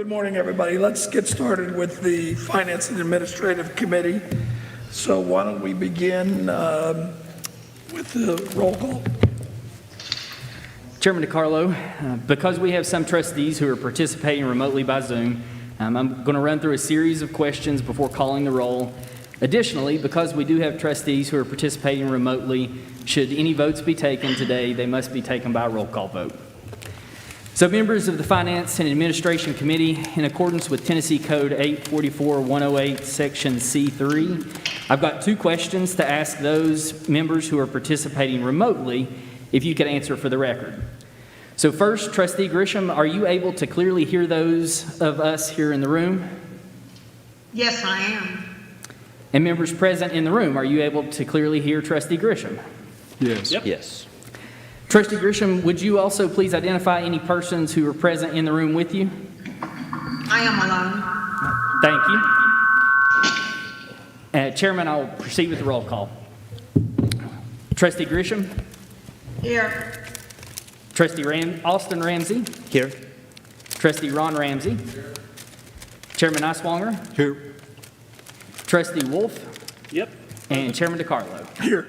Good morning, everybody. Let's get started with the Finance and Administrative Committee. So why don't we begin with the roll call? Chairman DiCarlo, because we have some trustees who are participating remotely by Zoom, I'm going to run through a series of questions before calling the roll. Additionally, because we do have trustees who are participating remotely, should any votes be taken today, they must be taken by a roll call vote. So members of the Finance and Administration Committee, in accordance with Tennessee Code 844-108, Section C3, I've got two questions to ask those members who are participating remotely, if you could answer for the record. So first, Trustee Grisham, are you able to clearly hear those of us here in the room? Yes, I am. And members present in the room, are you able to clearly hear Trustee Grisham? Yes. Yep. Yes. Trustee Grisham, would you also please identify any persons who are present in the room with you? I am alone. Thank you. Chairman, I'll proceed with the roll call. Trustee Grisham? Here. Trustee Austin Ramsey? Here. Trustee Ron Ramsey? Here. Chairman Niswonger? Here. Trustee Wolf? Yep. And Chairman DiCarlo? Here.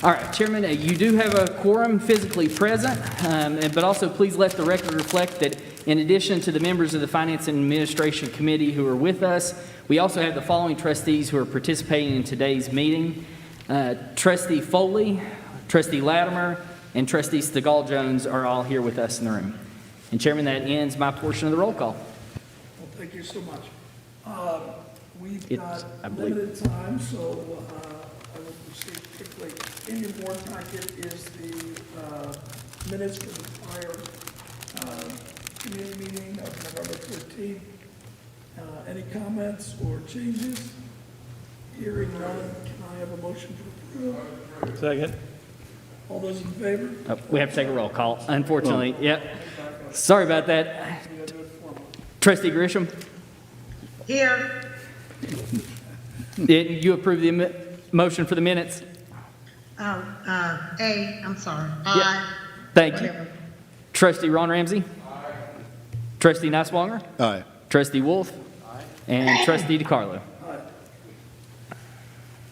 All right, Chairman, you do have a quorum physically present, but also please let the record reflect that in addition to the members of the Finance and Administration Committee who are with us, we also have the following trustees who are participating in today's meeting. Trustee Foley, Trustee Latimer, and Trustee Stegall-Jones are all here with us in the room. And Chairman, that ends my portion of the roll call. Well, thank you so much. We've got I believe- limited time, so I will proceed quickly. In your board packet is the minutes for the prior committee meeting of November 14th. Any comments or changes? Hearing none, can I have a motion to approve? Second. All those in favor? We have to take a roll call, unfortunately. Yep. Sorry about that. Trustee Grisham, Here. did you approve the motion for the minutes? I'm sorry. Thank you. Whatever. Trustee Ron Ramsey? Aye. Trustee Niswonger? Aye. Trustee Wolf? Aye. And Trustee DiCarlo?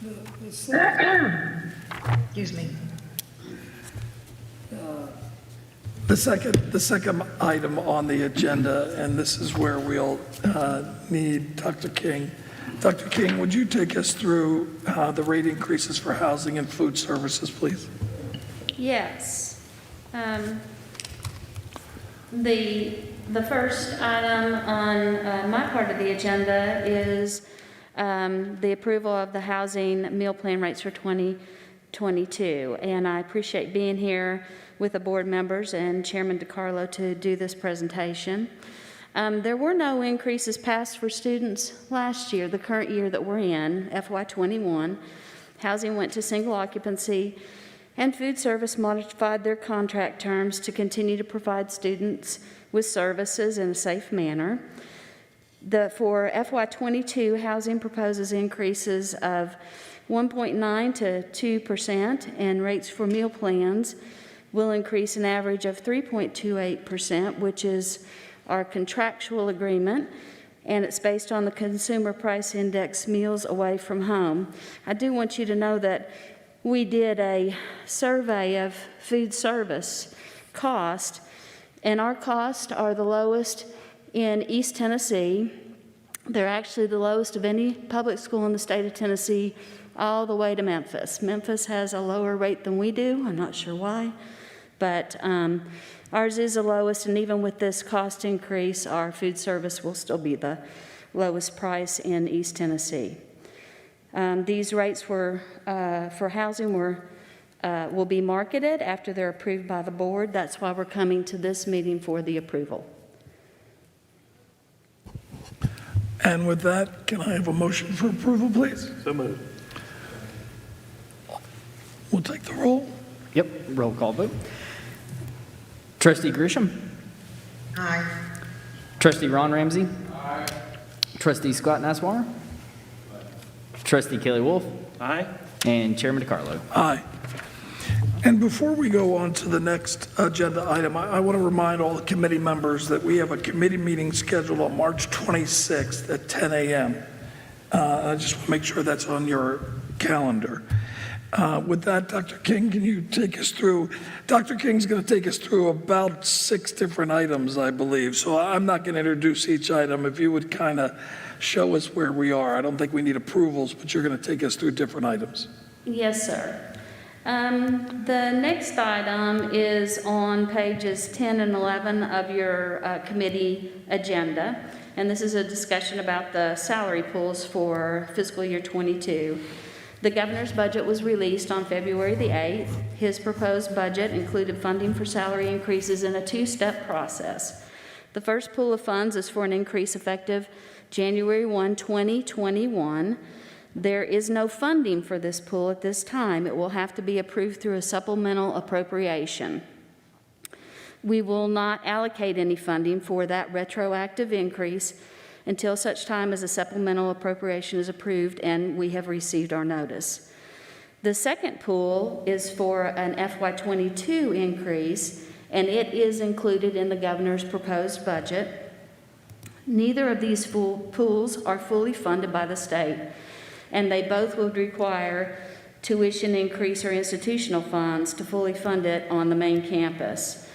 The second Excuse me. The second item on the agenda, and this is where we'll need Dr. King. Dr. King, would you take us through the rate increases for housing and food services, please? Yes. The first item on my part of the agenda is the approval of the housing meal plan rates for 2022. And I appreciate being here with the board members and Chairman DiCarlo to do this presentation. There were no increases passed for students last year, the current year that we're in, FY21. Housing went to single occupancy, and food service modified their contract terms to continue to provide students with services in a safe manner. For FY22, housing proposes increases of 1.9 to 2%, and rates for meal plans will increase an average of 3.28%, which is our contractual agreement, and it's based on the Consumer Price Index meals away from home. I do want you to know that we did a survey of food service cost, and our costs are the lowest in East Tennessee. They're actually the lowest of any public school in the state of Tennessee, all the way to Memphis. Memphis has a lower rate than we do. I'm not sure why, but ours is the lowest, and even with this cost increase, our food service will still be the lowest price in East Tennessee. These rates for housing will be marketed after they're approved by the board. That's why we're coming to this meeting for the approval. And with that, can I have a motion for approval, please? So moved. We'll take the roll. Yep, roll call vote. Trustee Grisham? Aye. Trustee Ron Ramsey? Aye. Trustee Scott Niswonger? Trustee Kelly Wolf? Aye. And Chairman DiCarlo? Aye. And before we go on to the next agenda item, I want to remind all the committee members that we have a committee meeting scheduled on March 26th at 10 a.m. I just want to make sure that's on your calendar. With that, Dr. King, can you take us through? Dr. King's going to take us through about 6 different items, I believe. So I'm not going to introduce each item. If you would kind of show us where we are. I don't think we need approvals, but you're going to take us through different items. Yes, sir. The next item is on pages 10 and 11 of your committee agenda, and this is a discussion about the salary pools for fiscal year 22. The governor's budget was released on February the 8th. His proposed budget included funding for salary increases in a 2-step process. The first pool of funds is for an increase effective January 1, 2021. There is no funding for this pool at this time. It will have to be approved through a supplemental appropriation. We will not allocate any funding for that retroactive increase until such time as a supplemental appropriation is approved and we have received our notice. The second pool is for an FY22 increase, and it is included in the governor's proposed budget. Neither of these pools are fully funded by the state, and they both would require tuition increase or institutional funds to fully fund it on the main campus.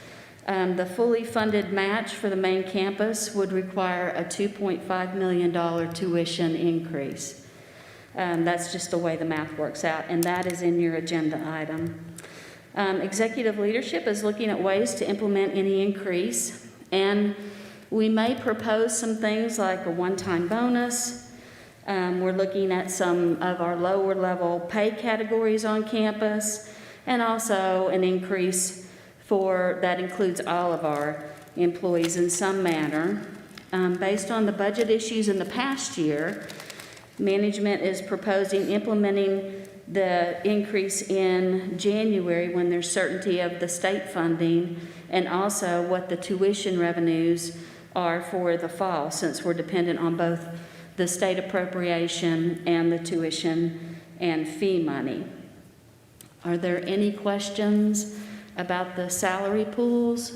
The fully funded match for the main campus would require a $2.5 million tuition increase. That's just the way the math works out, and that is in your agenda item. Executive leadership is looking at ways to implement any increase, and we may propose some things like a one-time bonus. We're looking at some of our lower level pay categories on campus, and also an increase that includes all of our employees in some manner. Based on the budget issues in the past year, management is proposing implementing the increase in January when there's certainty of the state funding, and also what the tuition revenues are for the fall, since we're dependent on both the state appropriation and the tuition and fee money. Are there any questions about the salary pools?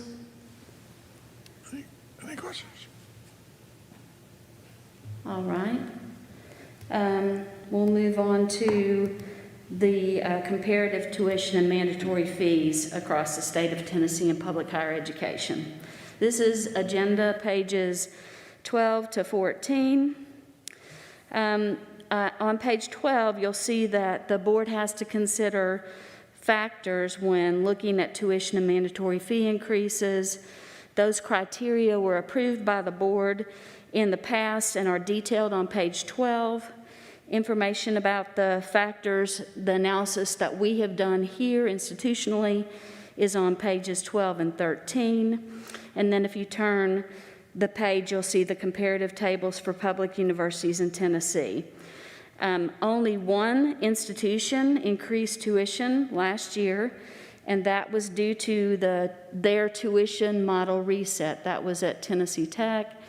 Any questions? All right. We'll move on to the comparative tuition and mandatory fees across the state of Tennessee in public higher education. This is agenda pages 12 to 14. On page 12, you'll see that the board has to consider factors when looking at tuition and mandatory fee increases. Those criteria were approved by the board in the past and are detailed on page 12. Information about the factors, the analysis that we have done here institutionally, is on pages 12 and 13. And then if you turn the page, you'll see the comparative tables for public universities in Tennessee. Only one institution increased tuition last year, and that was due to their tuition model reset. That was at Tennessee Tech.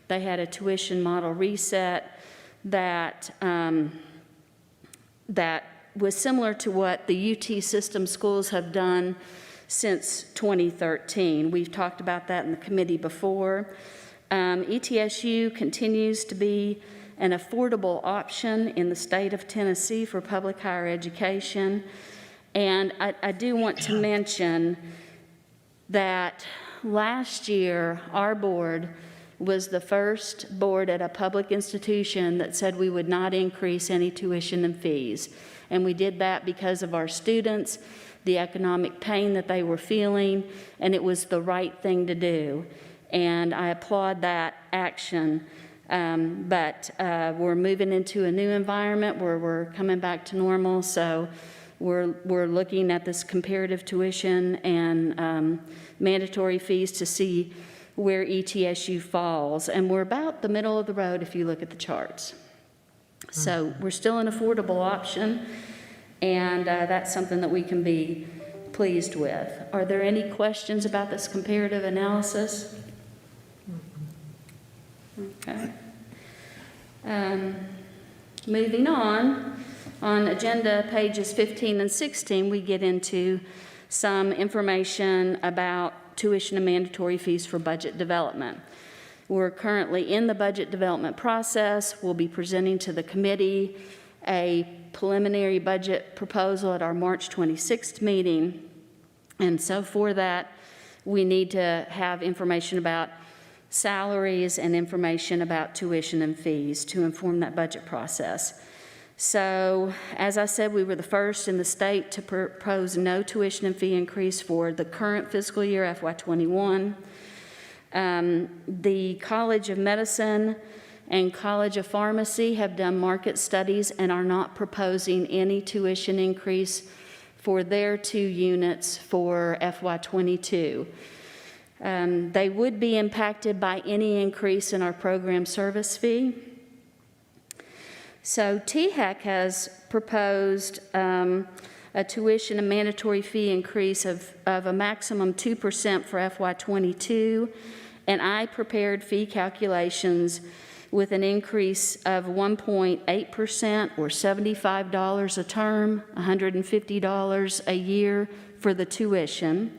They had a tuition model reset that was similar to what the UT system schools have done since 2013. We've talked about that in the committee before. ETSU continues to be an affordable option in the state of Tennessee for public higher education. And I do want to mention that last year, our board was the first board at a public institution that said we would not increase any tuition and fees. And we did that because of our students, the economic pain that they were feeling, and it was the right thing to do. And I applaud that action. But we're moving into a new environment where we're coming back to normal, so we're looking at this comparative tuition and mandatory fees to see where ETSU falls. And we're about the middle of the road if you look at the charts. So we're still an affordable option, and that's something that we can be pleased with. Are there any questions about this comparative analysis? Okay. Moving on agenda pages 15 and 16, we get into some information about tuition and mandatory fees for budget development. We're currently in the budget development process. We'll be presenting to the committee a preliminary budget proposal at our March 26th meeting. And so for that, we need to have information about salaries and information about tuition and fees to inform that budget process. So, as I said, we were the first in the state to propose no tuition and fee increase for the current fiscal year, FY21. The College of Medicine and College of Pharmacy have done market studies and are not proposing any tuition increase for their 2 units for FY22. They would be impacted by any increase in our program service fee. So THEC has proposed a tuition and mandatory fee increase of a maximum 2% for FY22, and I prepared fee calculations with an increase of 1.8% or $75 a term, $150 a year for the tuition.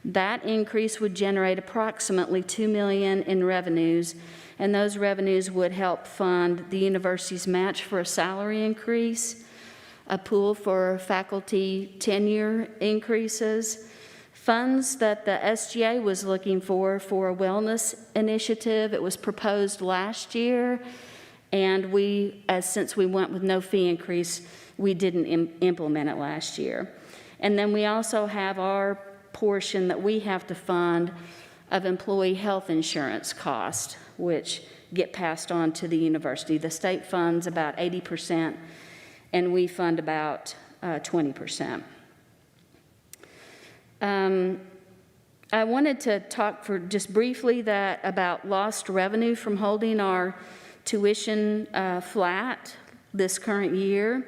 That increase would generate approximately $2 million in revenues, and those revenues would help fund the university's match for a salary increase, a pool for faculty tenure increases, funds that the SGA was looking for a wellness initiative. It was proposed last year, and since we went with no fee increase, we didn't implement it last year. And then we also have our portion that we have to fund of employee health insurance costs, which get passed on to the university. The state funds about 80%, and we fund about 20%. I wanted to talk for just briefly about lost revenue from holding our tuition flat this current year.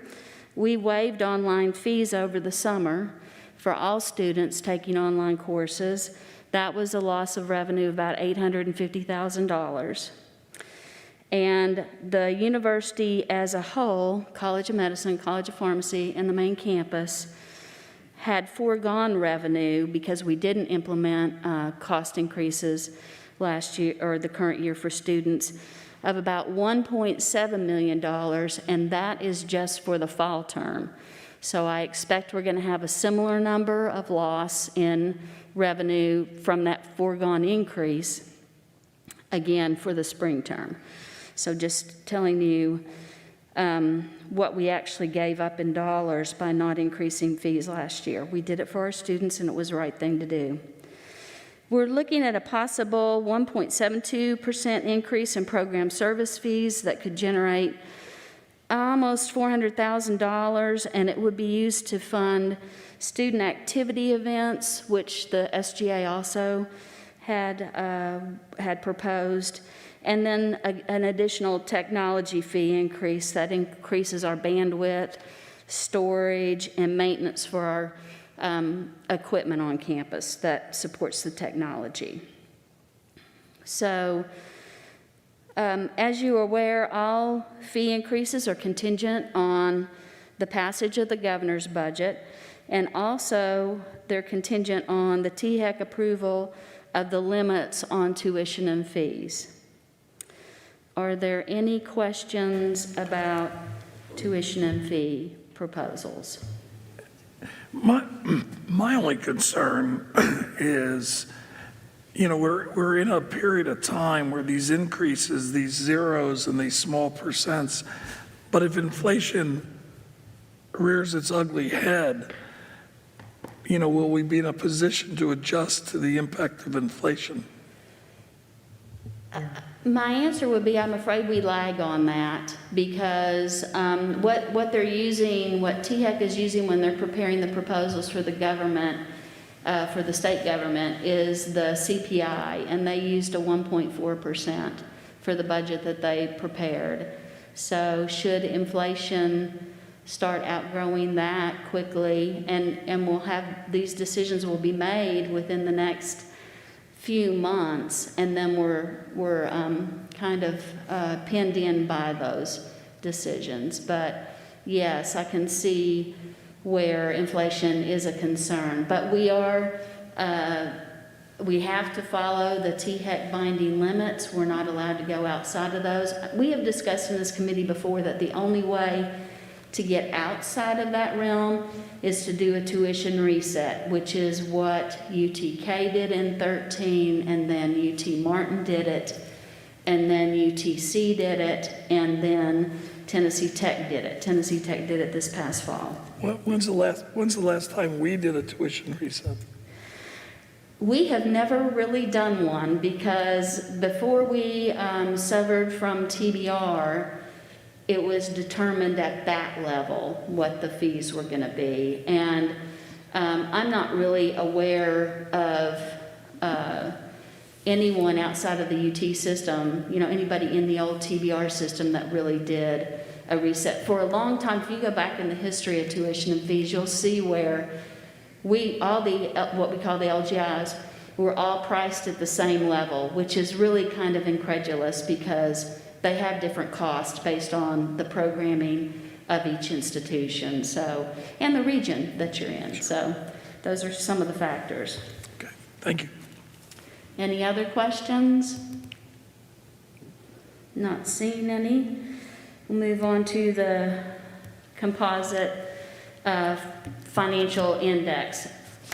We waived online fees over the summer for all students taking online courses. That was a loss of revenue of about $850,000. And the university as a whole, College of Medicine, College of Pharmacy, and the main campus had foregone revenue because we didn't implement cost increases last year or the current year for students of about $1.7 million, and that is just for the fall term. So I expect we're going to have a similar number of loss in revenue from that foregone increase again for the spring term. So just telling you what we actually gave up in dollars by not increasing fees last year. We did it for our students, and it was the right thing to do. We're looking at a possible 1.72% increase in program service fees that could generate almost $400,000, and it would be used to fund student activity events, which the SGA also had proposed, and then an additional technology fee increase that increases our bandwidth, storage, and maintenance for our equipment on campus that supports the technology. So, as you are aware, all fee increases are contingent on the passage of the governor's budget, and also they're contingent on the THEC approval of the limits on tuition and fees. Are there any questions about tuition and fee proposals? My only concern is, we're in a period of time where these increases, these zeros and these small percents, but if inflation rears its ugly head, will we be in a position to adjust to the impact of inflation? My answer would be, I'm afraid we lag on that because what they're using, what THEC is using when they're preparing the proposals for the government, for the state government, is the CPI, and they used a 1.4% for the budget that they prepared. So should inflation start outgrowing that quickly, and we'll have, these decisions will be made within the next few months, and then we're kind of pinned in by those decisions. But yes, I can see where inflation is a concern. But we have to follow the THEC binding limits. We're not allowed to go outside of those. We have discussed in this committee before that the only way to get outside of that realm is to do a tuition reset, which is what UTK did in 13, and then UT Martin did it, and then UTC did it, and then Tennessee Tech did it. Tennessee Tech did it this past fall. When's the last time we did a tuition reset? We have never really done one because before we severed from TBR, it was determined at that level what the fees were going to be. And I'm not really aware of anyone outside of the UT system, anybody in the old TBR system that really did a reset. For a long time, if you go back in the history of tuition and fees, you'll see where what we call the LGIs, were all priced at the same level, which is really kind of incredulous because they have different costs based on the programming of each institution, and the region that you're in. So those are some of the factors. Okay, thank you. Any other questions? Not seeing any. We'll move on to the composite financial index.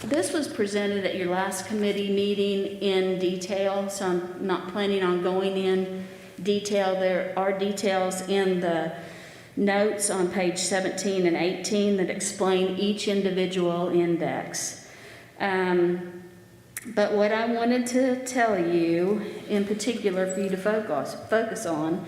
This was presented at your last committee meeting in detail, so I'm not planning on going in detail. There are details in the notes on page 17 and 18 that explain each individual index. But what I wanted to tell you in particular for you to focus on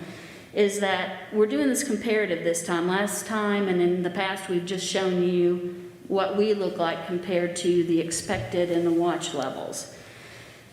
is that we're doing this comparative this time. Last time and in the past we've just shown you what we look like compared to the expected and the watch levels.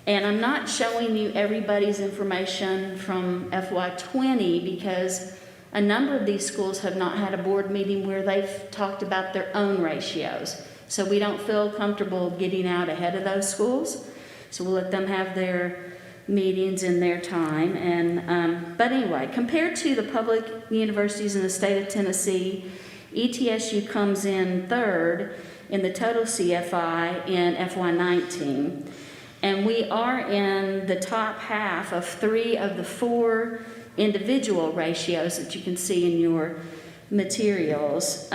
And I'm not showing you everybody's information from FY20 because a number of these schools have not had a board meeting where they've talked about their own ratios. So we don't feel comfortable getting out ahead of those schools. So we'll let them have their meetings in their time. But anyway, compared to the public universities in the state of Tennessee, ETSU comes in third in the total CFI in FY19. And we are in the top half of 3 of the 4 individual ratios that you can see in your materials.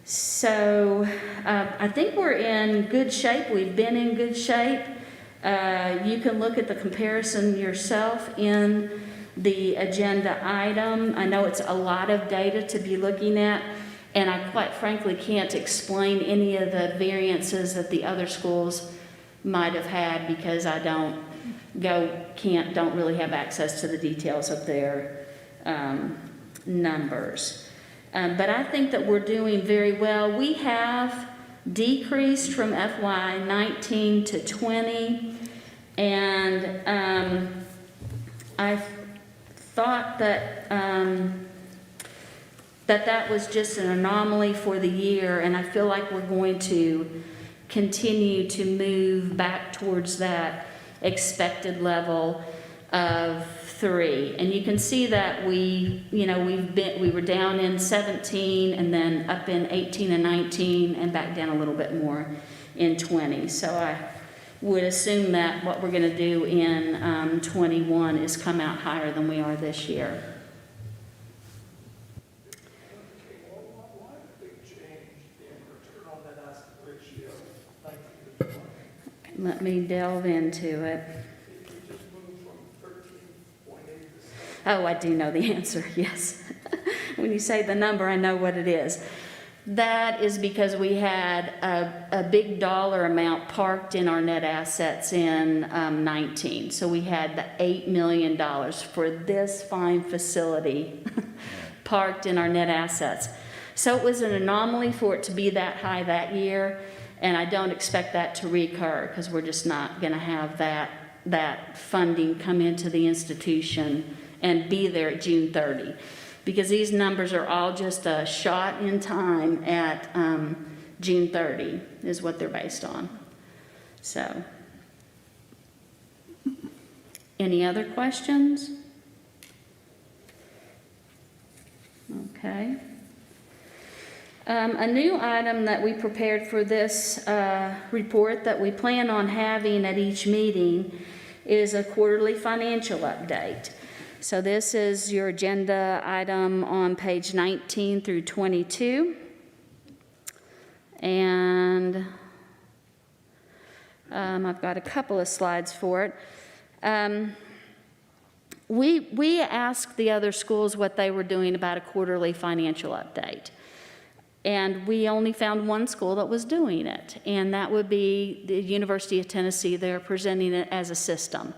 So I think we're in good shape. We've been in good shape. You can look at the comparison yourself in the agenda item. I know it's a lot of data to be looking at, and I quite frankly can't explain any of the variances that the other schools might have had because I don't really have access to the details of their numbers. But I think that we're doing very well. We have decreased from FY19 to 20, and I thought that that was just an anomaly for the year, and I feel like we're going to continue to move back towards that expected level of 3. And you can see that we were down in 17 and then up in 18 and 19 and back down a little bit more in 20. So I would assume that what we're going to do in 21 is come out higher than we are this year. Why a big change in return on that asset ratio? Let me delve into it. We just moved from 13.8 to 7. Oh, I do know the answer, yes. When you say the number, I know what it is. That is because we had a big dollar amount parked in our net assets in 19. So we had the $8 million for this fine facility parked in our net assets. So it was an anomaly for it to be that high that year, and I don't expect that to recur because we're just not going to have that funding come into the institution and be there at June 30. Because these numbers are all just a shot in time at June 30 is what they're based on. So, any other questions? A new item that we prepared for this report that we plan on having at each meeting is a quarterly financial update. So this is your agenda item on page 19 through 22. And I've got a couple of slides for it. We asked the other schools what they were doing about a quarterly financial update. And we only found one school that was doing it, and that would be the University of Tennessee. They're presenting it as a system.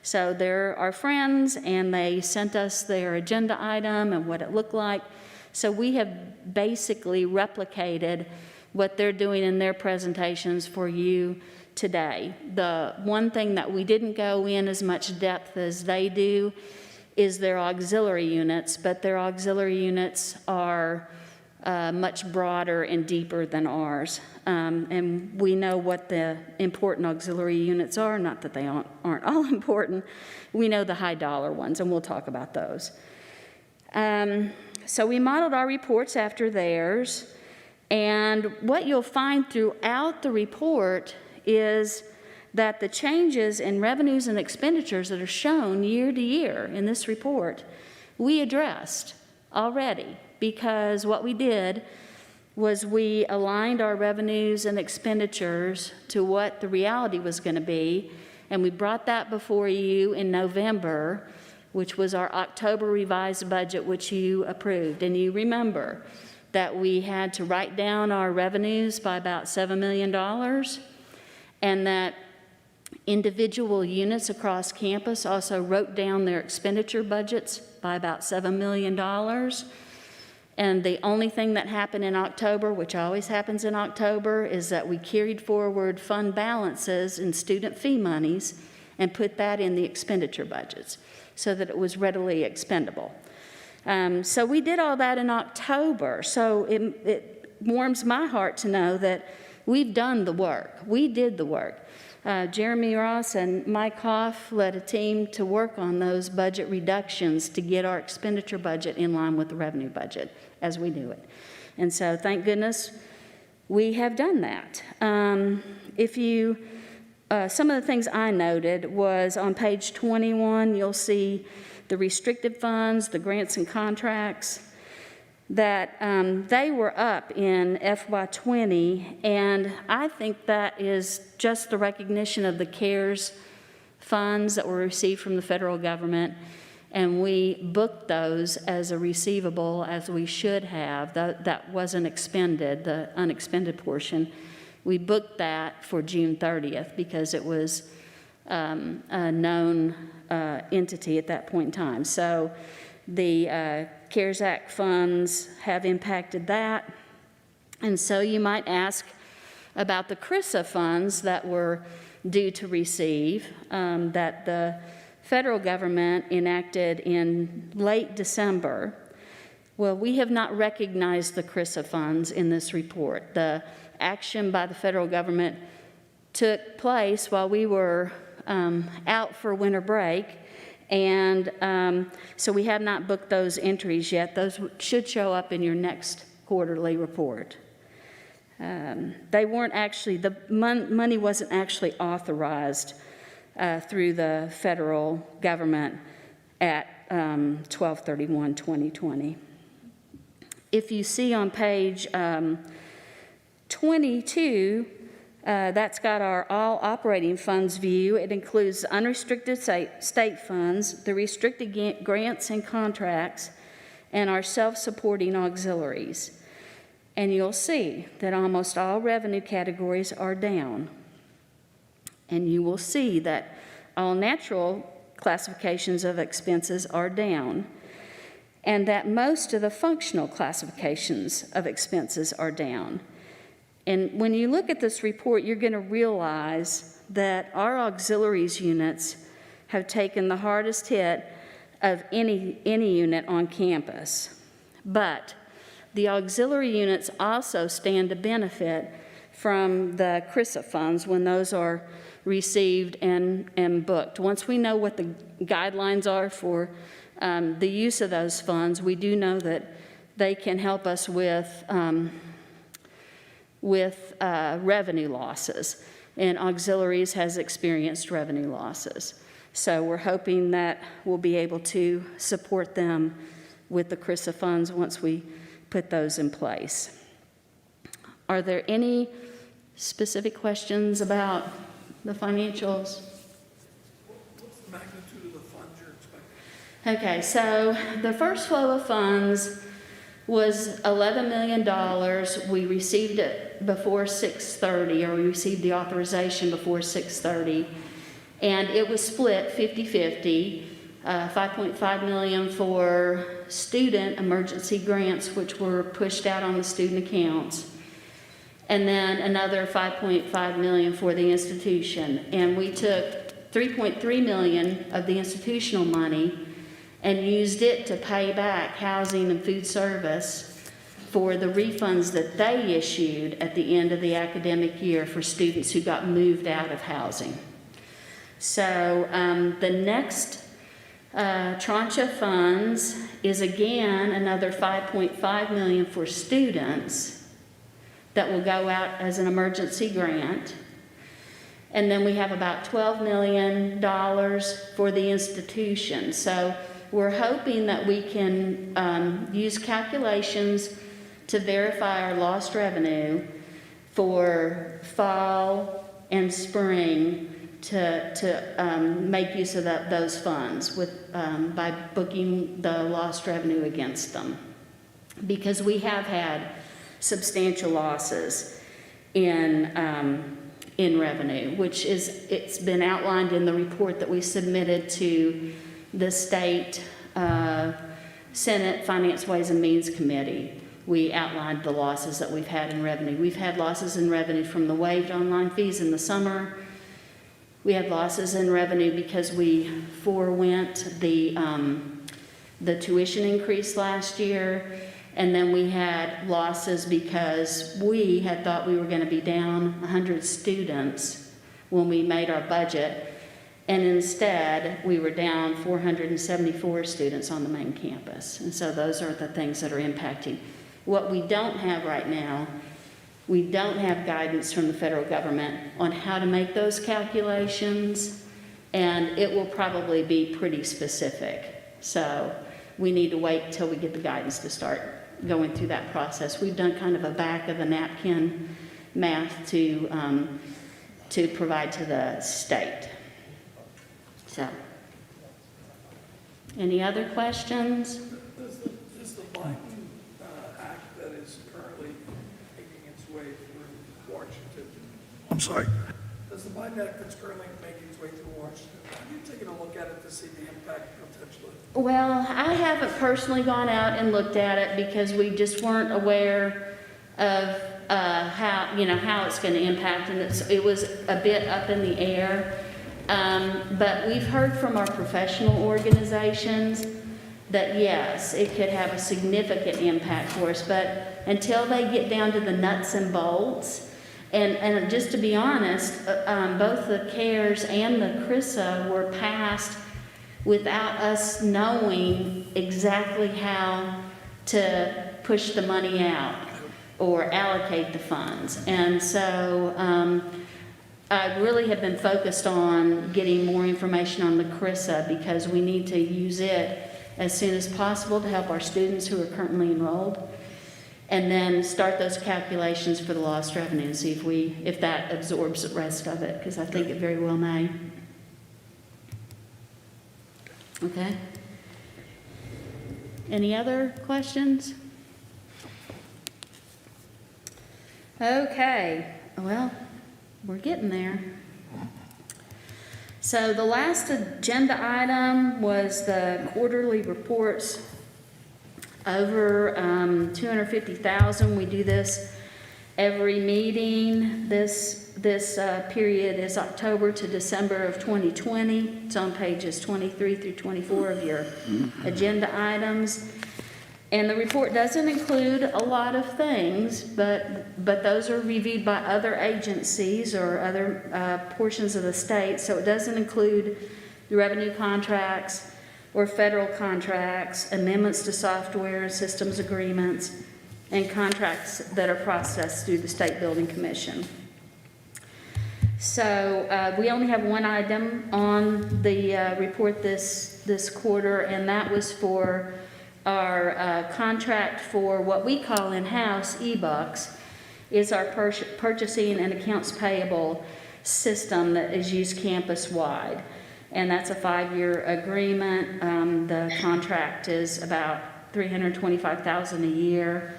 So they're our friends, and they sent us their agenda item and what it looked like. So we have basically replicated what they're doing in their presentations for you today. The one thing that we didn't go in as much depth as they do is their auxiliary units, but their auxiliary units are much broader and deeper than ours. And we know what the important auxiliary units are, not that they aren't all important. We know the high dollar ones, and we'll talk about those. So we modeled our reports after theirs, and what you'll find throughout the report is that the changes in revenues and expenditures that are shown year to year in this report, we addressed already, because what we did was we aligned our revenues and expenditures to what the reality was going to be, and we brought that before you in November, which was our October revised budget, which you approved. And you remember that we had to write down our revenues by about $7 million, and that individual units across campus also wrote down their expenditure budgets by about $7 million. And the only thing that happened in October, which always happens in October, is that we carried forward fund balances and student fee monies and put that in the expenditure budgets so that it was readily expendable. So we did all that in October. So it warms my heart to know that we've done the work. We did the work. Jeremy Ross and Mike Hoff led a team to work on those budget reductions to get our expenditure budget in line with the revenue budget as we do it. And so thank goodness we have done that. Some of the things I noted was on page 21, you'll see the restricted funds, the grants and contracts, that they were up in FY20, and I think that is just the recognition of the CARES funds that were received from the federal government, and we booked those as a receivable, as we should have. That wasn't expended, the unexpended portion. We booked that for June 30th because it was a known entity at that point in time. So the CARES Act funds have impacted that. And so you might ask about the CRISA funds that were due to receive, that the federal government enacted in late December. Well, we have not recognized the CRISA funds in this report. The action by the federal government took place while we were out for winter break, and so we have not booked those entries yet. Those should show up in your next quarterly report. They weren't actually, the money wasn't actually authorized through the federal government at 12/31/2020. If you see on page 22, that's got our all operating funds view. It includes unrestricted state funds, the restricted grants and contracts, and our self-supporting auxiliaries. And you'll see that almost all revenue categories are down. And you will see that all natural classifications of expenses are down, and that most of the functional classifications of expenses are down. And when you look at this report, you're going to realize that our auxiliaries units have taken the hardest hit of any unit on campus. But the auxiliary units also stand to benefit from the CRISA funds when those are received and booked. Once we know what the guidelines are for the use of those funds, we do know that they can help us with revenue losses. And auxiliaries has experienced revenue losses. So we're hoping that we'll be able to support them with the CRISA funds once we put those in place. Are there any specific questions about the financials? What's the magnitude of the funds you're expecting? Okay, so the first flow of funds was $11 million. We received it before 6:30, or we received the authorization before 6:30. And it was split 50-50, $5.5 million for student emergency grants, which were pushed out on the student accounts, and then another $5.5 million for the institution. And we took $3.3 million of the institutional money and used it to pay back housing and food service for the refunds that they issued at the end of the academic year for students who got moved out of housing. So the next tranche of funds is again another $5.5 million for students that will go out as an emergency grant. And then we have about $12 million for the institution. So we're hoping that we can use calculations to verify our lost revenue for fall and spring to make use of those funds by booking the lost revenue against them. Because we have had substantial losses in revenue, which it's been outlined in the report that we submitted to the state Senate Finance, Ways and Means Committee. We outlined the losses that we've had in revenue. We've had losses in revenue from the waived online fees in the summer. We had losses in revenue because we forewent the tuition increase last year. And then we had losses because we had thought we were going to be down 100 students when we made our budget. And instead, we were down 474 students on the main campus. And so those are the things that are impacting. What we don't have right now, we don't have guidance from the federal government on how to make those calculations, and it will probably be pretty specific. So we need to wait till we get the guidance to start going through that process. We've done kind of a back of the napkin math to provide to the state. So, any other questions? Does the Biden Act that is currently making its way through Washington, I'm sorry, does the Biden Act that's currently making its way through Washington, have you taken a look at it to see the impact potentially? Well, I haven't personally gone out and looked at it because we just weren't aware of how it's going to impact, and it was a bit up in the air. But we've heard from our professional organizations that yes, it could have a significant impact for us, but until they get down to the nuts and bolts, and just to be honest, both the CARES and the CRISA were passed without us knowing exactly how to push the money out or allocate the funds. And so I really have been focused on getting more information on the CRISA because we need to use it as soon as possible to help our students who are currently enrolled, and then start those calculations for the lost revenue and see if that absorbs the rest of it, because I think it very well may. Okay. Any other questions? Okay, well, we're getting there. So the last agenda item was the quarterly reports over $250,000. We do this every meeting. This period is October to December of 2020. It's on pages 23 through 24 of your agenda items. And the report doesn't include a lot of things, but those are reviewed by other agencies or other portions of the state. So it doesn't include the revenue contracts, or federal contracts, amendments to software and systems agreements, and contracts that are processed through the State Building Commission. So we only have one item on the report this quarter, and that was for our contract for what we call in-house e-bucks, is our purchasing and accounts payable system that is used campus-wide. And that's a 5-year agreement. The contract is about $325,000 a year,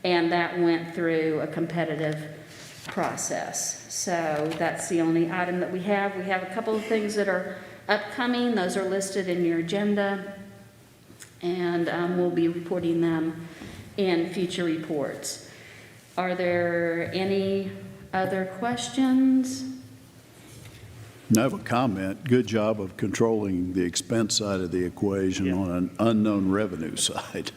and that went through a competitive process. So that's the only item that we have. We have a couple of things that are upcoming. Those are listed in your agenda, and we'll be reporting them in future reports. Are there any other questions? I have a comment. Good job of controlling the expense side of the equation on an unknown revenue side.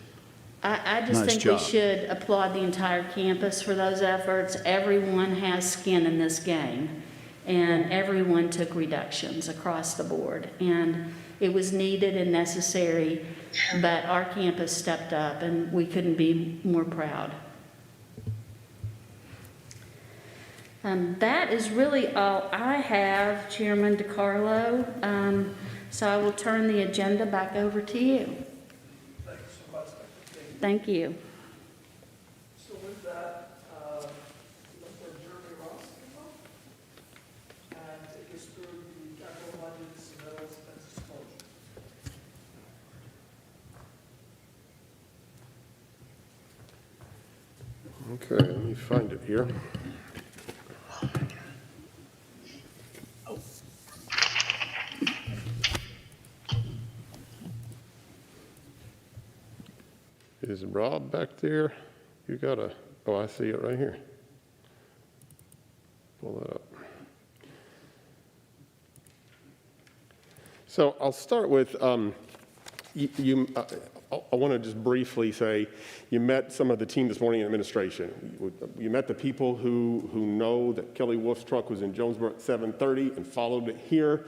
I just Nice think job. we should applaud the entire campus for those efforts. Everyone has skin in this game, and everyone took reductions across the board. And it was needed and necessary, but our campus stepped up, and we couldn't be more proud. That is really all I have, Chairman DiCarlo. So I will turn the agenda back over to you. Thank you so much, Dr. King. Thank you. So with that, look for Jeremy Ross to come up and take us through the capital budget submittals and disclosure. Okay, let me find it here. Is Rob back there? You got a, oh, I see it right here. Pull that up. So I'll start with, I want to just briefly say, you met some of the team this morning in administration. You met the people who know that Kelly Wolf's truck was in Jonesboro at 7:30 and followed it here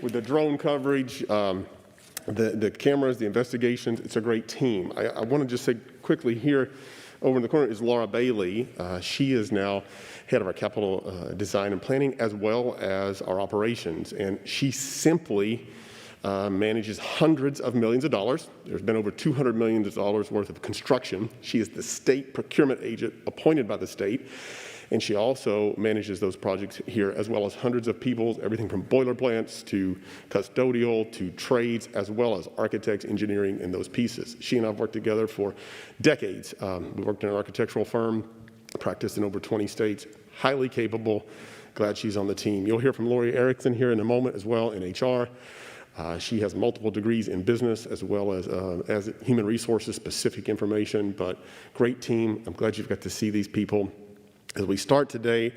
with the drone coverage, the cameras, the investigations. It's a great team. I want to just say quickly here, over in the corner is Laura Bailey. She is now head of our capital design and planning, as well as our operations. And she simply manages hundreds of millions of dollars. There's been over $200 million worth of construction. She is the state procurement agent appointed by the state. And she also manages those projects here, as well as hundreds of people, everything from boiler plants to custodial to trades, as well as architects, engineering, and those pieces. She and I have worked together for decades. We worked in an architectural firm, practiced in over 20 states, highly capable. Glad she's on the team. You'll hear from Lori Erickson here in a moment as well in HR. She has multiple degrees in business as well as human resources, specific information, but great team. I'm glad you've got to see these people. As we start today,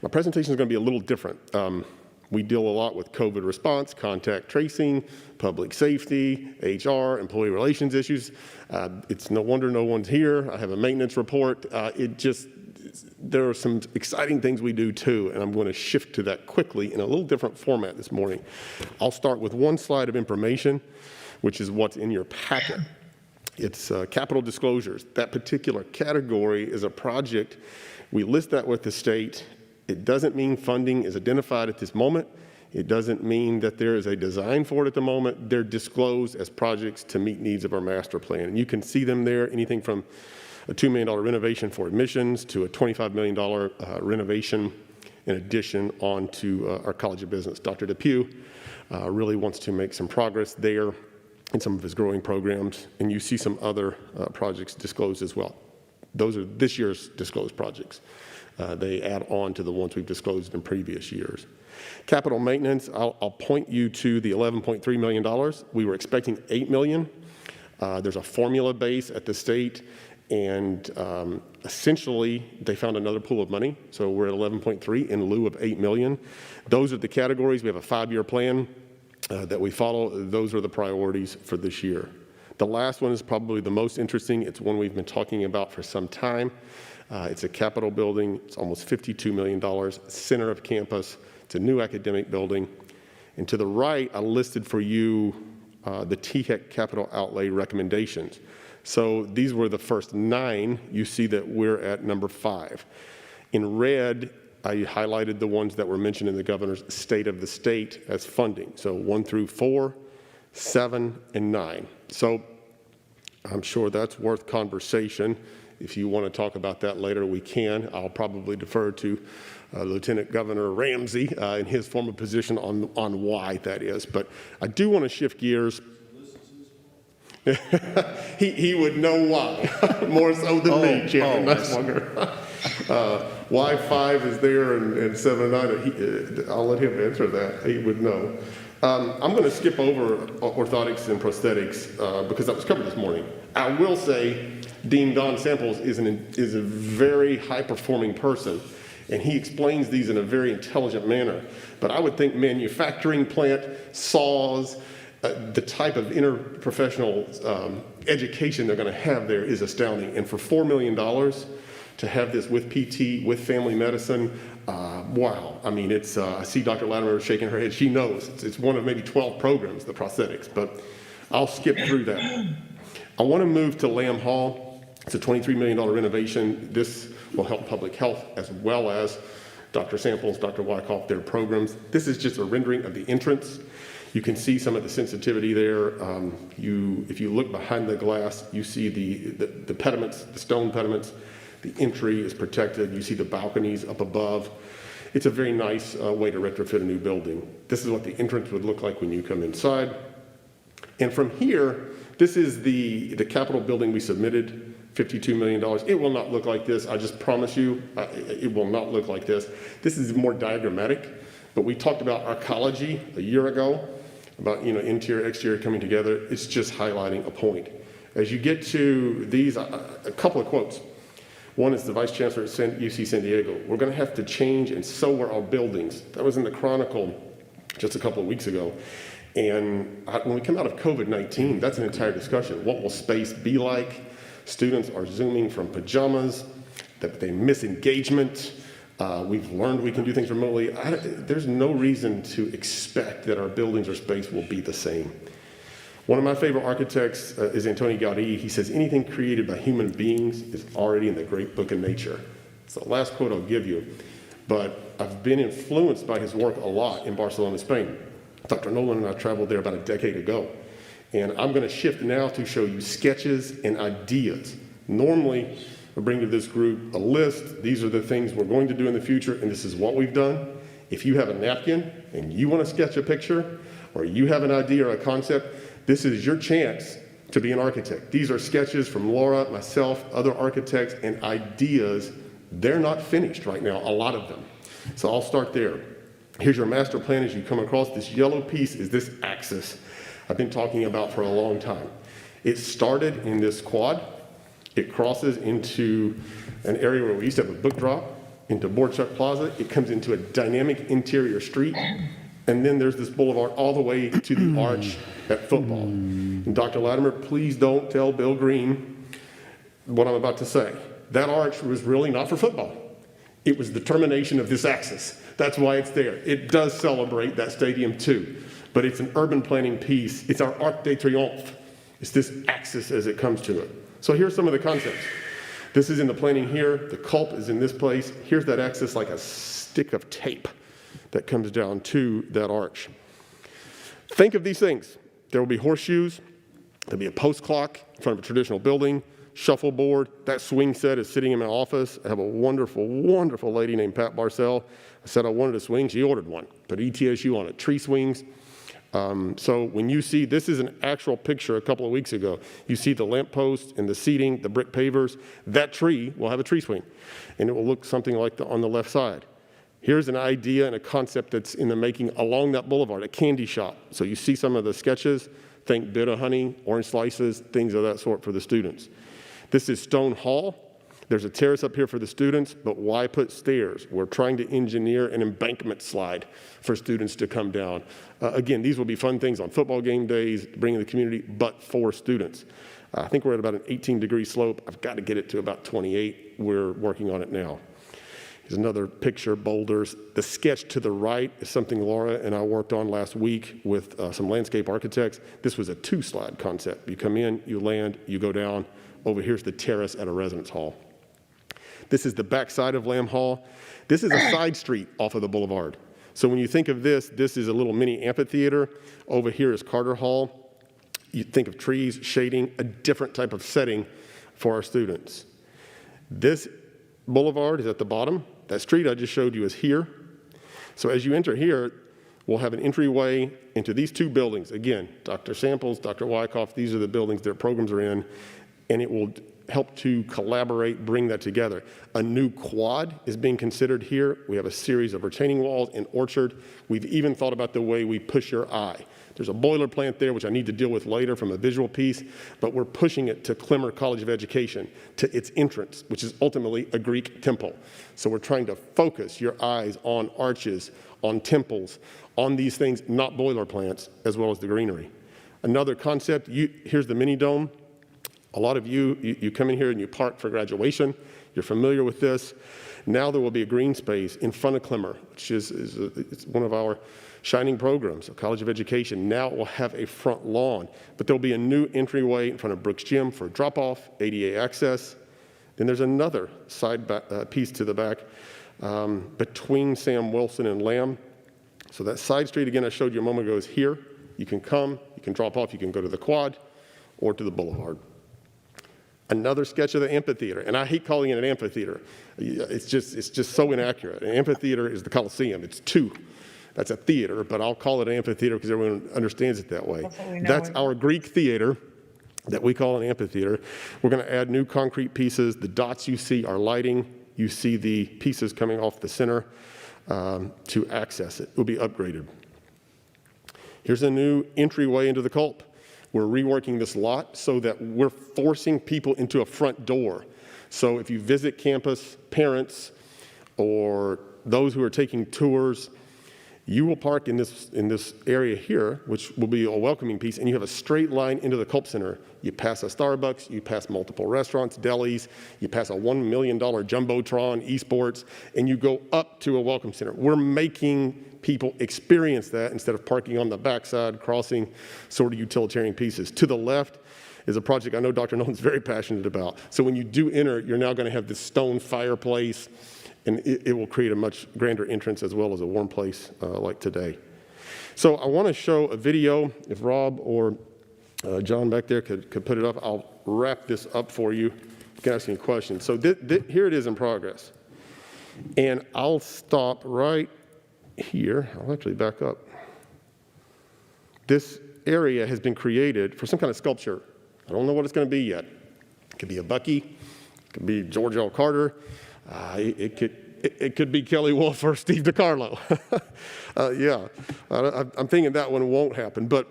my presentation is going to be a little different. We deal a lot with COVID response, contact tracing, public safety, HR, employee relations issues. It's no wonder no one's here. I have a maintenance report. There are some exciting things we do too, and I'm going to shift to that quickly in a little different format this morning. I'll start with one slide of information, which is what's in your packet. It's capital disclosures. That particular category is a project. We list that with the state. It doesn't mean funding is identified at this moment. It doesn't mean that there is a design for it at the moment. They're disclosed as projects to meet needs of our master plan. And you can see them there, anything from a $2 million renovation for admissions to a $25 million renovation in addition onto our College of Business. Dr. Depew really wants to make some progress there in some of his growing programs, and you see some other projects disclosed as well. Those are this year's disclosed projects. They add on to the ones we've disclosed in previous years. Capital maintenance, I'll point you to the $11.3 million. We were expecting $8 million. There's a formula base at the state, and essentially they found another pool of money. So we're at 11.3 in lieu of 8 million. Those are the categories. We have a 5-year plan that we follow. Those are the priorities for this year. The last one is probably the most interesting. It's one we've been talking about for some time. It's a Capitol building. It's almost $52 million, center of campus. It's a new academic building. And to the right, I listed for you the THEC capital outlay recommendations. So these were the first 9. You see that we're at number 5. In red, I highlighted the ones that were mentioned in the governor's state of the state as funding. So 1 through 4, 7, and 9. So I'm sure that's worth conversation. If you want to talk about that later, we can. I'll probably defer to Lieutenant Governor Ramsey in his former position on why that is. But I do want to shift gears. he would know why, more so than me, Chairman Nussbaum. Why 5 is there and 7 and 9, I'll let him answer that. He would know. I'm going to skip over orthotics and prosthetics because that was covered this morning. I will say Dean Don Samples is a very high-performing person, and he explains these in a very intelligent manner. But I would think manufacturing plant, saws, the type of interprofessional education they're going to have there is astounding. And for $4 million to have this with PT, with family medicine, wow. I mean, it's, I see Dr. Latimer shaking her head. She knows. It's one of maybe 12 programs, the prosthetics, but I'll skip through that. I want to move to Lamb Hall. It's a $23 million renovation. This will help public health as well as Dr. Samples, Dr. Wyckoff, their programs. This is just a rendering of the entrance. You can see some of the sensitivity there. If you look behind the glass, you see the pediments, the stone pediments. The entry is protected. You see the balconies up above. It's a very nice way to retrofit a new building. This is what the entrance would look like when you come inside. And from here, this is the Capitol building we submitted, $52 million. It will not look like this. I just promise you, it will not look like this. This is more diagrammatic, but we talked about arcology a year ago, about interior, exterior coming together. It's just highlighting a point. As you get to these, a couple of quotes. One is the Vice Chancellor at UC San Diego. We're going to have to change, and so are our buildings. That was in the Chronicle just a couple of weeks ago. And when we come out of COVID-19, that's an entire discussion. What will space be like? Students are Zooming from pajamas, that they miss engagement. We've learned we can do things remotely. There's no reason to expect that our buildings or space will be the same. One of my favorite architects is Antonio Gaudí. He says, anything created by human beings is already in the great book of nature. It's the last quote I'll give you. But I've been influenced by his work a lot in Barcelona, Spain. Dr. Nolan and I traveled there about a decade ago. And I'm going to shift now to show you sketches and ideas. Normally, I bring to this group a list. These are the things we're going to do in the future, and this is what we've done. If you have a napkin and you want to sketch a picture, or you have an idea or a concept, this is your chance to be an architect. These are sketches from Laura, myself, other architects, and ideas. They're not finished right now, a lot of them. So I'll start there. Here's your master plan as you come across. This yellow piece is this axis I've been talking about for a long time. It started in this quad. It crosses into an area where we used to have a book drop, into Borchuk Plaza. It comes into a dynamic interior street. And then there's this boulevard all the way to the arch at football. And Dr. Latimer, please don't tell Bill Green what I'm about to say. That arch was really not for football. It was the termination of this axis. That's why it's there. It does celebrate that stadium too, but it's an urban planning piece. It's our Arc de Triomphe. It's this axis as it comes to it. So here's some of the concepts. This is in the planning here. The culp is in this place. Here's that axis like a stick of tape that comes down to that arch. Think of these things. There will be horseshoes. There'll be a post clock in front of a traditional building, shuffleboard. That swing set is sitting in my office. I have a wonderful, wonderful lady named Pat Barcel. I said I wanted a swing. She ordered one. Put ETSU on it, tree swings. So when you see, this is an actual picture a couple of weeks ago. You see the lamppost and the seating, the brick pavers. That tree will have a tree swing, and it will look something like on the left side. Here's an idea and a concept that's in the making along that boulevard, a candy shop. So you see some of the sketches. Think bit of honey, orange slices, things of that sort for the students. This is Stone Hall. There's a terrace up here for the students, but why put stairs? We're trying to engineer an embankment slide for students to come down. Again, these will be fun things on football game days, bringing the community, but for students. I think we're at about an 18-degree slope. I've got to get it to about 28. We're working on it now. Here's another picture, boulders. The sketch to the right is something Laura and I worked on last week with some landscape architects. This was a 2-slide concept. You come in, you land, you go down. Over here's the terrace at a residence hall. This is the back side of Lamb Hall. This is a side street off of the boulevard. So when you think of this, this is a little mini amphitheater. Over here is Carter Hall. You think of trees, shading, a different type of setting for our students. This boulevard is at the bottom. That street I just showed you is here. So as you enter here, we'll have an entryway into these 2 buildings. Again, Dr. Samples, Dr. Wyckoff, these are the buildings their programs are in, and it will help to collaborate, bring that together. A new quad is being considered here. We have a series of retaining walls and orchard. We've even thought about the way we push your eye. There's a boiler plant there, which I need to deal with later from a visual piece, but we're pushing it to CLEMMER College of Education, to its entrance, which is ultimately a Greek temple. So we're trying to focus your eyes on arches, on temples, on these things, not boiler plants, as well as the greenery. Another concept, here's the mini dome. A lot of you come in here and you park for graduation. You're familiar with this. Now there will be a green space in front of CLEMMER, which it's one of our shining programs, a College of Education. Now it will have a front lawn, but there'll be a new entryway in front of Brooks Gym for drop-off, ADA access. Then there's another side piece to the back between Sam Wilson and Lamb. So that side street, again, I showed you a moment ago, is here. You can come, you can drop off, you can go to the quad or to the boulevard. Another sketch of the amphitheater, and I hate calling it an amphitheater. It's just so inaccurate. An amphitheater is the Coliseum. It's 2. That's a theater, but I'll call it an amphitheater because everyone understands it that way. That's our Greek theater that we call an amphitheater. We're going to add new concrete pieces. The dots you see are lighting. You see the pieces coming off the center to access it. It will be upgraded. Here's a new entryway into the Culp. We're reworking this lot so that we're forcing people into a front door. So if you visit campus, parents, or those who are taking tours, you will park in this area here, which will be a welcoming piece, and you have a straight line into the Culp Center. You pass a Starbucks, you pass multiple restaurants, delis, you pass a $1 million Jumbotron, esports, and you go up to a welcome center. We're making people experience that instead of parking on the backside, crossing sort of utilitarian pieces. To the left is a project I know Dr. Nolan's very passionate about. So when you do enter, you're now going to have this stone fireplace, and it will create a much grander entrance as well as a warm place like today. So I want to show a video. If Rob or John back there could put it up, I'll wrap this up for you. You can ask any questions. So here it is in progress. And I'll stop right here. I'll actually back up. This area has been created for some kind of sculpture. I don't know what it's going to be yet. It could be a Bucky. It could be George L. Carter. It could be Kelly Wolf or Steve DiCarlo. Yeah, I'm thinking that one won't happen. But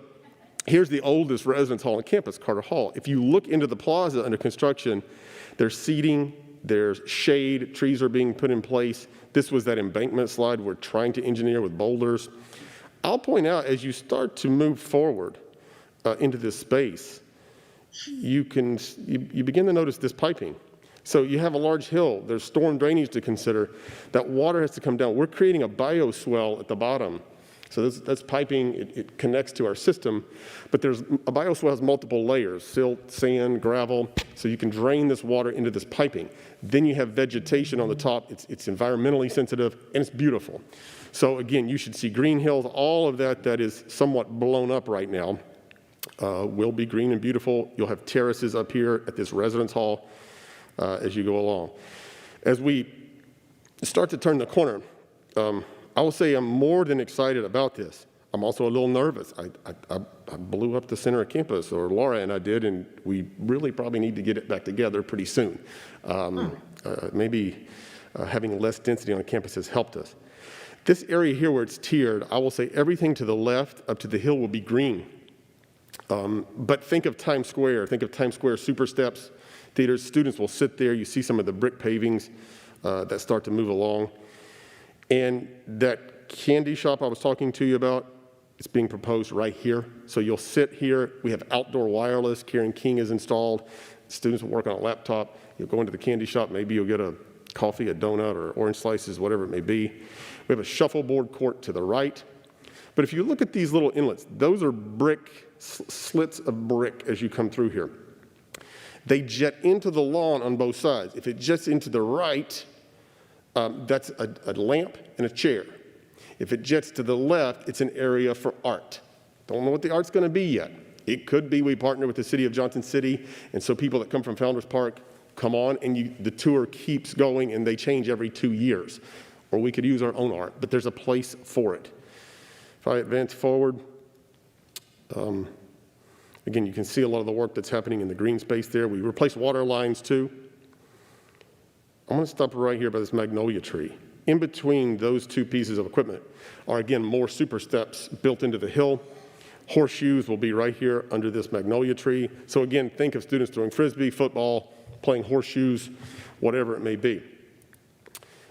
here's the oldest residence hall on campus, Carter Hall. If you look into the plaza under construction, there's seating, there's shade, trees are being put in place. This was that embankment slide we're trying to engineer with boulders. I'll point out, as you start to move forward into this space, you begin to notice this piping. So you have a large hill. There's storm drainage to consider. That water has to come down. We're creating a bioswell at the bottom. So that's piping. It connects to our system. But a bioswell has multiple layers, silt, sand, gravel. So you can drain this water into this piping. Then you have vegetation on the top. It's environmentally sensitive, and it's beautiful. So again, you should see green hills. All of that is somewhat blown up right now will be green and beautiful. You'll have terraces up here at this residence hall as you go along. As we start to turn the corner, I will say I'm more than excited about this. I'm also a little nervous. I blew up the center of campus, or Laura and I did, and we really probably need to get it back together pretty soon. Maybe having less density on campus has helped us. This area here where it's tiered, I will say everything to the left up to the hill will be green. But think of Times Square. Think of Times Square super steps. Theaters, students will sit there. You see some of the brick pavings that start to move along. And that candy shop I was talking to you about, it's being proposed right here. So you'll sit here. We have outdoor wireless. Karen King is installed. Students will work on a laptop. You'll go into the candy shop. Maybe you'll get a coffee, a donut, or orange slices, whatever it may be. We have a shuffleboard court to the right. But if you look at these little inlets, those are brick, slits of brick as you come through here. They jet into the lawn on both sides. If it jets into the right, that's a lamp and a chair. If it jets to the left, it's an area for art. Don't know what the art's going to be yet. It could be we partner with the city of Johnson City, and so people that come from Founders Park come on, and the tour keeps going, and they change every 2 years. Or we could use our own art, but there's a place for it. If I advance forward, again, you can see a lot of the work that's happening in the green space there. We replaced water lines too. I'm going to stop right here by this magnolia tree. In between those two pieces of equipment are, again, more super steps built into the hill. Horseshoes will be right here under this magnolia tree. So again, think of students throwing frisbee, football, playing horseshoes, whatever it may be.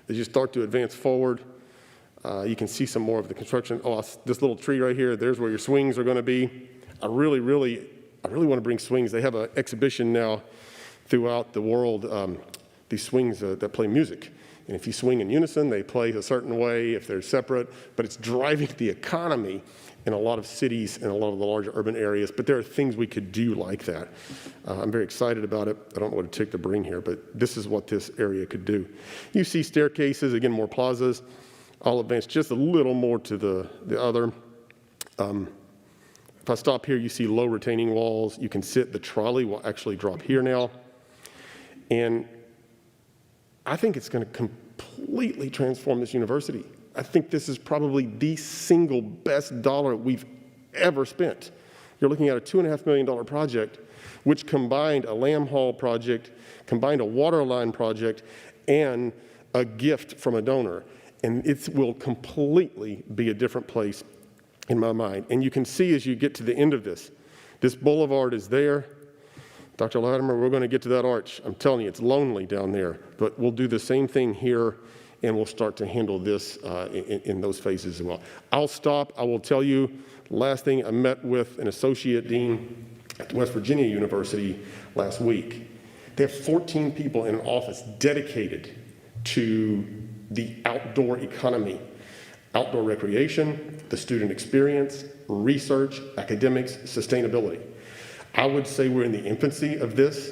As you start to advance forward, you can see some more of the construction. Oh, this little tree right here, there's where your swings are going to be. I really want to bring swings. They have an exhibition now throughout the world, these swings that play music. And if you swing in unison, they play a certain way if they're separate, but it's driving the economy in a lot of cities and a lot of the larger urban areas, but there are things we could do like that. I'm very excited about it. I don't know what it took to bring here, but this is what this area could do. You see staircases, again, more plazas. I'll advance just a little more to the other. If I stop here, you see low retaining walls. You can sit. The trolley will actually drop here now. And I think it's going to completely transform this university. I think this is probably the single best dollar we've ever spent. You're looking at a $2.5 million project, which combined a Lamb Hall project, combined a water line project, and a gift from a donor. And it will completely be a different place in my mind. And you can see as you get to the end of this boulevard is there. Dr. Latimer, we're going to get to that arch. I'm telling you, it's lonely down there, but we'll do the same thing here, and we'll start to handle this in those phases as well. I'll stop. I will tell you, last thing, I met with an associate dean at West Virginia University last week. They have 14 people in an office dedicated to the outdoor economy, outdoor recreation, the student experience, research, academics, sustainability. I would say we're in the infancy of this,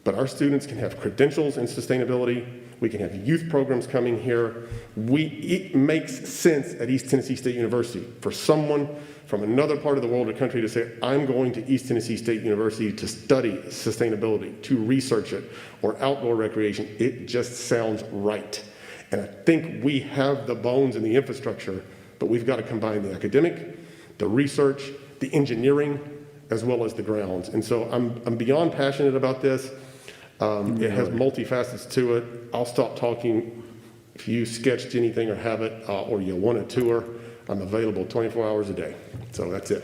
but our students can have credentials in sustainability. We can have youth programs coming here. It makes sense at East Tennessee State University for someone from another part of the world or country to say, I'm going to East Tennessee State University to study sustainability, to research it, or outdoor recreation. It just sounds right. And I think we have the bones and the infrastructure, but we've got to combine the academic, the research, the engineering, as well as the grounds. And so I'm beyond passionate about this. It has multifacets to it. I'll stop talking. If you sketched anything or have it, or you want a tour, I'm available 24 hours a day. So that's it.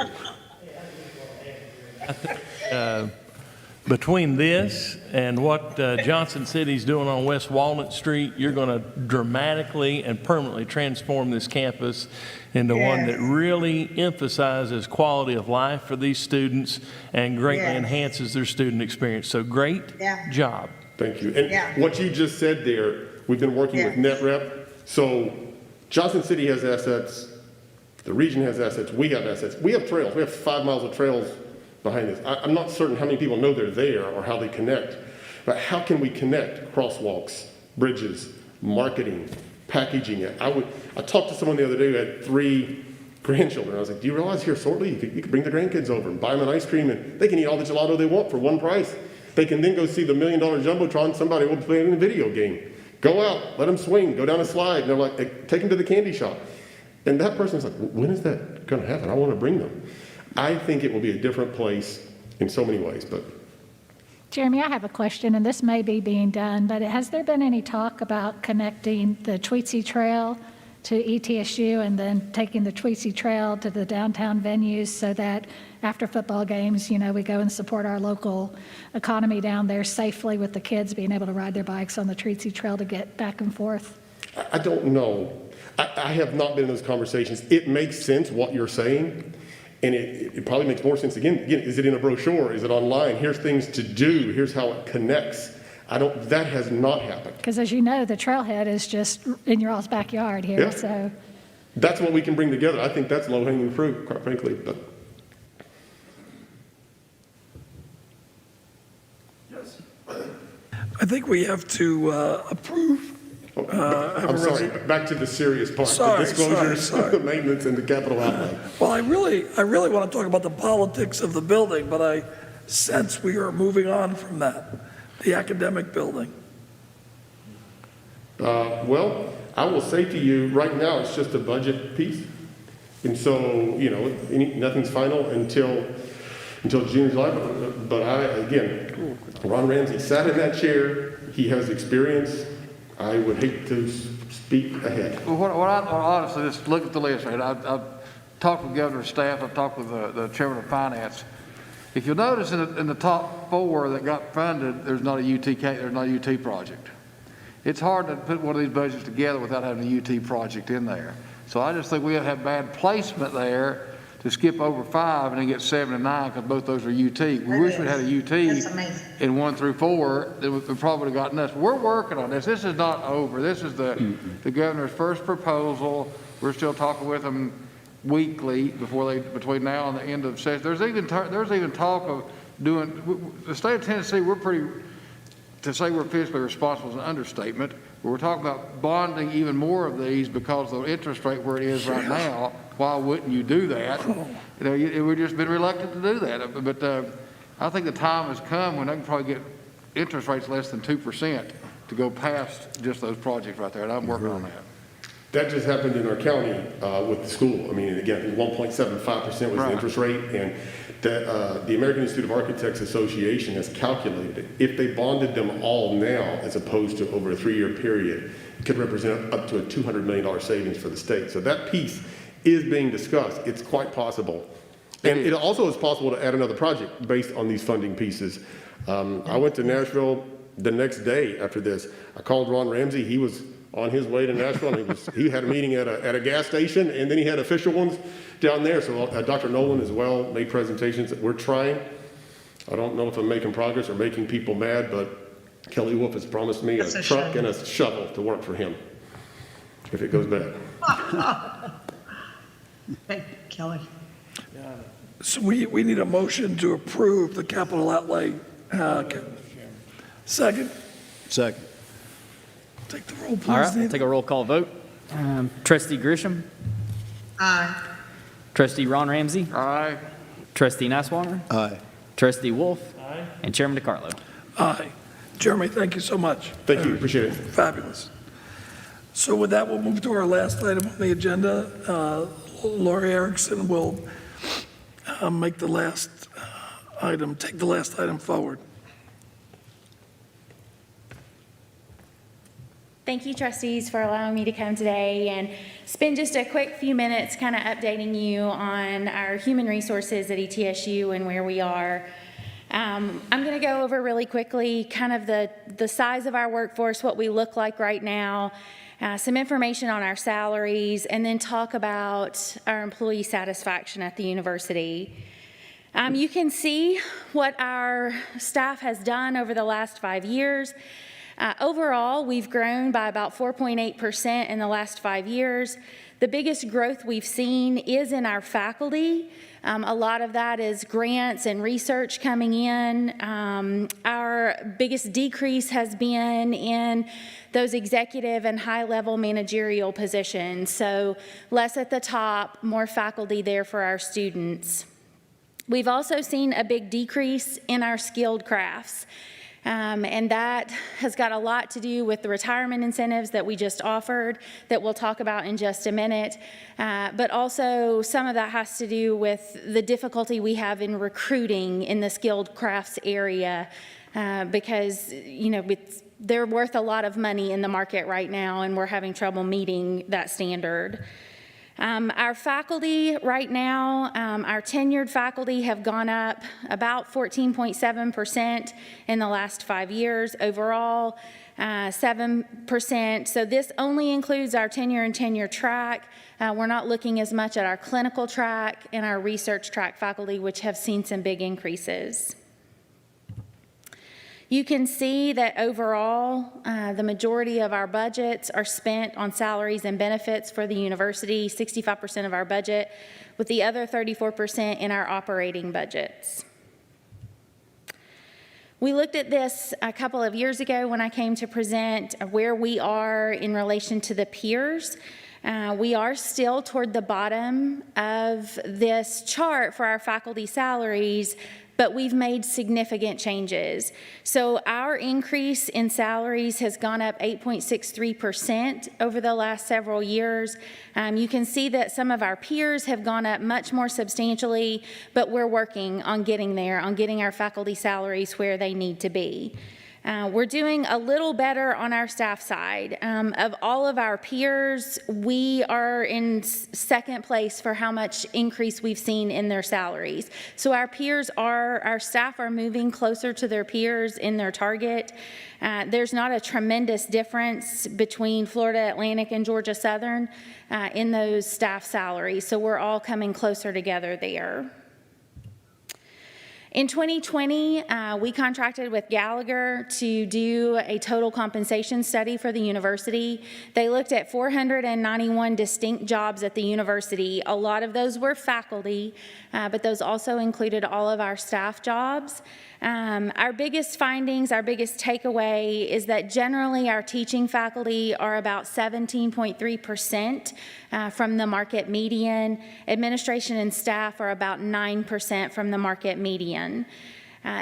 Between this and what Johnson City's doing on West Walnut Street, you're going to dramatically and permanently transform this campus into one that really emphasizes quality of life for these students and greatly enhances their student experience. So great job. Thank you. And what you just said there, we've been working with NetRep. So Johnson City has assets, the region has assets, we have assets. We have trails. We have 5 miles of trails behind this. I'm not certain how many people know they're there or how they connect, but how can we connect crosswalks, bridges, marketing, packaging it? I talked to someone the other day who had 3 grandchildren. I was like, do you realize here shortly you could bring the grandkids over and buy them an ice cream and they can eat all the gelato they want for one price. They can then go see the $1 million Jumbotron. Somebody will play in a video game. Go out, let them swing, go down a slide. And they're like, take them to the candy shop. And that person's like, when is that going to happen? I want to bring them. I think it will be a different place in so many ways, but. Jeremy, I have a question, and this may be being done, but has there been any talk about connecting the Tweetsie Trail to ETSU and then taking the Tweetsie Trail to the downtown venues so that after football games, we go and support our local economy down there safely with the kids being able to ride their bikes on the Tweetsie Trail to get back and forth? I don't know. I have not been in those conversations. It makes sense what you're saying. And it probably makes more sense, again, is it in a brochure? Is it online? Here's things to do. Here's how it connects. That has not happened. Because as you know, the trailhead is just in your all's backyard here, Yeah. so. That's what we can bring together. I think that's low-hanging fruit, quite frankly, but. Yes. I think we have to approve. I'm sorry, back to the serious part, the Sorry, disclosures, sorry. the maintenance, and the capital outlay. Well, I really want to talk about the politics of the building, but I sense we are moving on from that, the academic building. Well, I will say to you, right now, it's just a budget piece. And so, nothing's final until June, July. But again, Ron Ramsey sat in that chair. He has experience. I would hate to speak ahead. Well, honestly, just look at the list. Right? I've talked with the governor's staff. I've talked with the chairman of finance. If you'll notice in the top 4 that got funded, there's not a UT project. It's hard to put one of these budgets together without having a UT project in there. So I just think we have bad placement there to skip over 5 and then get 7 and 9 because both those are UT. We wish we had a That's UT amazing. in 1 through 4. That we probably would have gotten us. We're working on this. This is not over. This is the governor's first proposal. We're still talking with them weekly between now and the end of session. There's even talk of doing the state of Tennessee. To say we're fiscally responsible is an understatement. But we're talking about bonding even more of these because of the interest rate where it is right now. Why wouldn't you do that? We've just been reluctant to do that. But I think the time has come when they can probably get interest rates less than 2% to go past just those projects right there. And I'm working on that. That just happened in our county with the school. I mean, again, 1.75% was the interest rate, and the American Institute of Architects Association has calculated it. If they bonded them all now, as opposed to over a 3-year period, it could represent up to a $200 million savings for the state. So that piece is being discussed. It's quite possible. And it also is possible to add another project based on these funding pieces. I went to Nashville the next day after this. I called Ron Ramsey. He was on his way to Nashville, and he had a meeting at a gas station, and then he had official ones down there. So Dr. Nolan as well made presentations that we're trying. I don't know if I'm making progress or making people mad, but Kelly Wolf has promised me a truck and a shovel to work for him if it goes bad. Thank you, Kelly. So we need a motion to approve the capital outlay. Second, take the roll, please. All right, we'll Nathan. take a roll call vote. Trustee Grisham, Aye. Trustee Ron Ramsey, Aye. Trustee Nasswanger, Aye. Trustee Wolf, and Chairman DeCarlo. Aye. Jeremy, thank you so much. Thank you, appreciate it. Fabulous. So with that, we'll move to our last item on the agenda. Lori Erickson will take the last item forward. Thank you, trustees, for allowing me to come today and spend just a quick few minutes kind of updating you on our human resources at ETSU and where we are. I'm going to go over really quickly kind of the size of our workforce, what we look like right now, some information on our salaries, and then talk about our employee satisfaction at the university. You can see what our staff has done over the last 5 years. Overall, we've grown by about 4.8% in the last 5 years. The biggest growth we've seen is in our faculty. A lot of that is grants and research coming in. Our biggest decrease has been in those executive and high-level managerial positions. So less at the top, more faculty there for our students. We've also seen a big decrease in our skilled crafts. And that has got a lot to do with the retirement incentives that we just offered that we'll talk about in just a minute. But also some of that has to do with the difficulty we have in recruiting in the skilled crafts area because, they're worth a lot of money in the market right now and we're having trouble meeting that standard. Our faculty right now, our tenured faculty have gone up about 14.7% in the last 5 years. Overall, 7%. So this only includes our tenure and tenure track. We're not looking as much at our clinical track and our research track faculty, which have seen some big increases. You can see that overall, the majority of our budgets are spent on salaries and benefits for the university, 65% of our budget, with the other 34% in our operating budgets. We looked at this a couple of years ago when I came to present where we are in relation to the peers. We are still toward the bottom of this chart for our faculty salaries, but we've made significant changes. So our increase in salaries has gone up 8.63% over the last several years. You can see that some of our peers have gone up much more substantially, but we're working on getting there, on getting our faculty salaries where they need to be. We're doing a little better on our staff side. Of all of our peers, we are in second place for how much increase we've seen in their salaries. So our staff are moving closer to their peers in their target. There's not a tremendous difference between Florida Atlantic and Georgia Southern in those staff salaries. So we're all coming closer together there. In 2020, we contracted with Gallagher to do a total compensation study for the university. They looked at 491 distinct jobs at the university. A lot of those were faculty, but those also included all of our staff jobs. Our biggest findings, our biggest takeaway is that generally our teaching faculty are about 17.3% from the market median. Administration and staff are about 9% from the market median.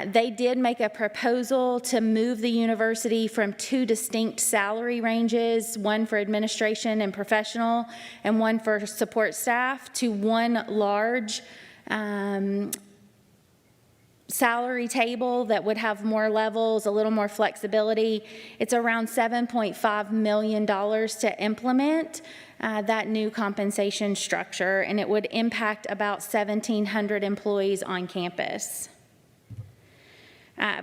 They did make a proposal to move the university from 2 distinct salary ranges, one for administration and professional and one for support staff, to one large salary table that would have more levels, a little more flexibility. It's around $7.5 million to implement that new compensation structure, and it would impact about 1,700 employees on campus.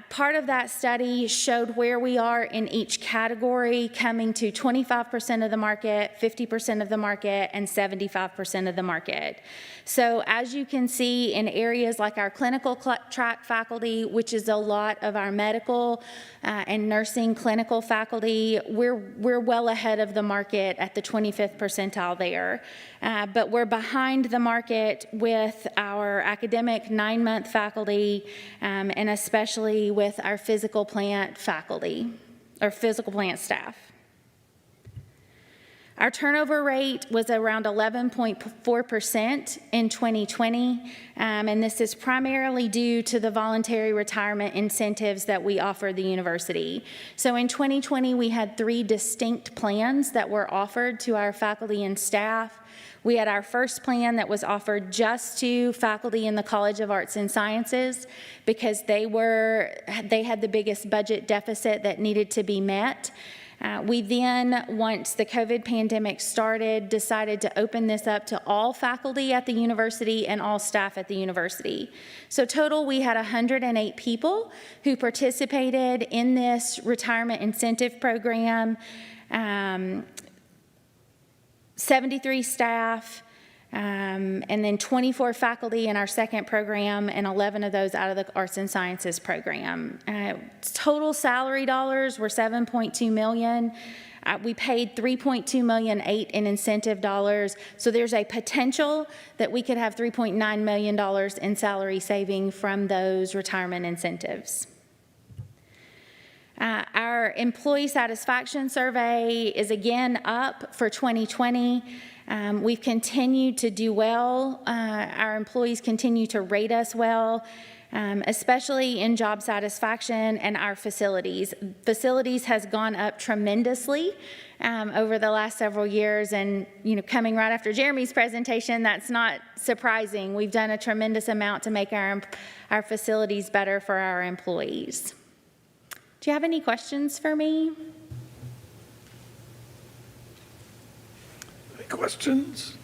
Part of that study showed where we are in each category, coming to 25% of the market, 50% of the market, and 75% of the market. So as you can see in areas like our clinical track faculty, which is a lot of our medical and nursing clinical faculty, we're well ahead of the market at the 25th percentile there. But we're behind the market with our academic 9-month faculty and especially with our physical plant faculty or physical plant staff. Our turnover rate was around 11.4% in 2020, and this is primarily due to the voluntary retirement incentives that we offer the university. So in 2020, we had 3 distinct plans that were offered to our faculty and staff. We had our first plan that was offered just to faculty in the College of Arts and Sciences because they had the biggest budget deficit that needed to be met. We then, once the COVID pandemic started, decided to open this up to all faculty at the university and all staff at the university. So total, we had 108 people who participated in this retirement incentive program, 73 staff, and then 24 faculty in our second program, and 11 of those out of the Arts and Sciences program. Total salary dollars were $7.2 million. We paid $3.2 million in incentive dollars, so there's a potential that we could have $3.9 million in salary saving from those retirement incentives. Our employee satisfaction survey is again up for 2020. We've continued to do well. Our employees continue to rate us well, especially in job satisfaction and our facilities. Facilities has gone up tremendously over the last several years, and coming right after Jeremy's presentation, that's not surprising. We've done a tremendous amount to make our facilities better for our employees. Do you have any questions for me? Any questions?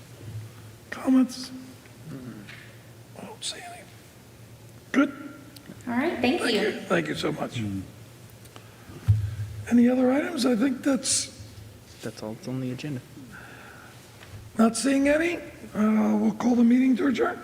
Comments? I don't see any. Good. All right, thank you. Thank you so much. Any other items? I think that's all that's on the agenda. not seeing any. We'll call the meeting to adjourn.